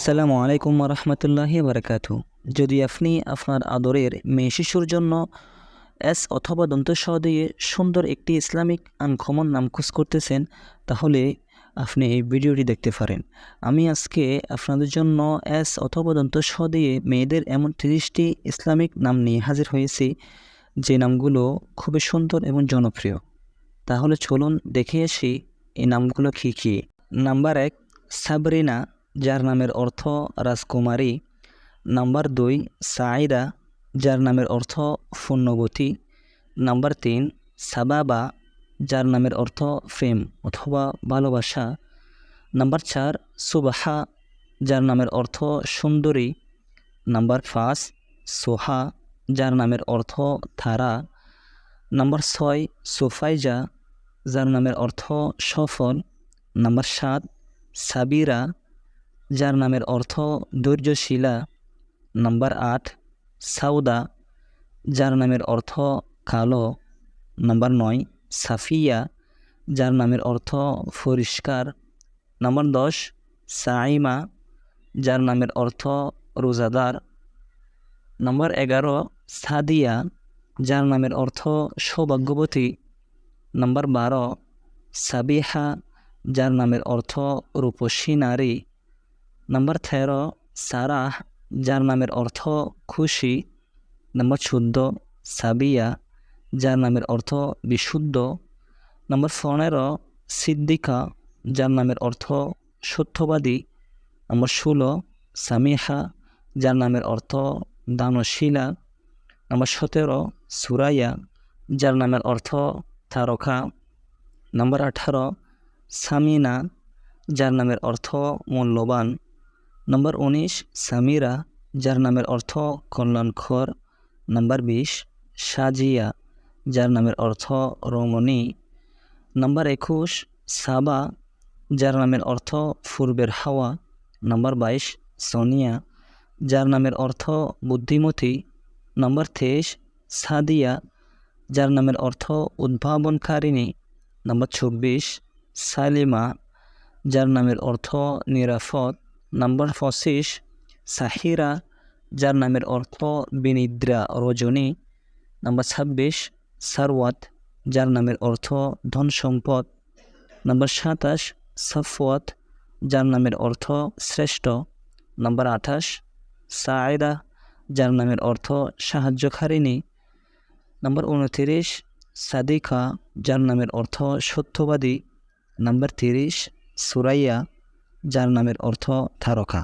আসসালামু আলাইকুম রহমতুল্লাহি বারাকাতু। যদি আপনি আপনার আদরের মেয়ে শিশুর জন্য এস অথবা দন্তস দিয়ে সুন্দর একটি ইসলামিক আনকমন নাম খোঁজ করতেছেন, তাহলে আপনি এই ভিডিওটি দেখতে পারেন। আমি আজকে আপনাদের জন্য এস অথবা দন্তস দিয়ে মেয়েদের এমন 30টি ইসলামিক নাম নিয়ে হাজির হয়েছি, যে নামগুলো খুবই সুন্দর এবং জনপ্রিয়। তাহলে চলুন দেখে আসি এই নামগুলো কী কী। নাম্বার 1, সাবরিনা, যার নামের অর্থ রাজকুমারী। নাম্বার 2, সাইদা, যার নামের অর্থ পুণ্যবতী। নাম্বার 3, সাবাবা, যার নামের অর্থ প্রেম অথবা ভালোবাসা। নাম্বার 4, সুবাহা, যার নামের অর্থ সুন্দরী। নাম্বার 5, সোহা, যার নামের অর্থ তারা। নাম্বার 6, সোফাইজা, যার নামের অর্থ সফল। নাম্বার 7, সাবিরা, যার নামের অর্থ ধৈর্যশীলা। নাম্বার 8, সাউদা, যার নামের অর্থ কালো। নাম্বার 9, সাফিয়া, যার নামের অর্থ পরিষ্কার। নাম্বার 10, সাইমা, যার নামের অর্থ রোজাদার। নাম্বার 11, সাদিয়া, যার নামের অর্থ সৌভাগ্যবতী। নাম্বার 12, সাবিহা, যার নামের অর্থ রূপসী নারী। নাম্বার 13, সারাহ, যার নামের অর্থ খুশি। নাম্বার 14, সাবিয়া, যার নামের অর্থ বিশুদ্ধ। নাম্বার 15, সিদ্দিকা, যার নামের অর্থ সত্যবাদী। নাম্বার 16, সামিহা, যার নামের অর্থ দানশীলা। নাম্বার 17, সুরাইয়া, যার নামের অর্থ তারকা। নাম্বার 18, সামিনা, যার নামের অর্থ মূল্যবান। নাম্বার 19, সামিরা, যার নামের অর্থ কল্যাণকর। নাম্বার 20, সাজিয়া, যার নামের অর্থ রমণী। নাম্বার 21, সাবা, যার নামের অর্থ পূর্বের হাওয়া। নাম্বার 22, সোনিয়া, যার নামের অর্থ বুদ্ধিমতী। নাম্বার 23, সাদিয়া, যার নামের অর্থ উদ্ভাবনকারিণী। নাম্বার 24, সালিমা, যার নামের অর্থ নিরাপদ। নাম্বার 25, সাহিরা, যার নামের অর্থ বিনিদ্রা রজনী। নাম্বার 26, সারওয়াত, যার নামের অর্থ ধন সম্পদ। নাম্বার 27, সাফওয়াত, যার নামের অর্থ শ্রেষ্ঠ। নাম্বার 28, সায়েদা, যার নামের অর্থ সাহায্যকারিণী। নাম্বার 29, সাদিকা, যার নামের অর্থ সত্যবাদী। নাম্বার 30, সুরাইয়া, যার নামের অর্থ তারকা।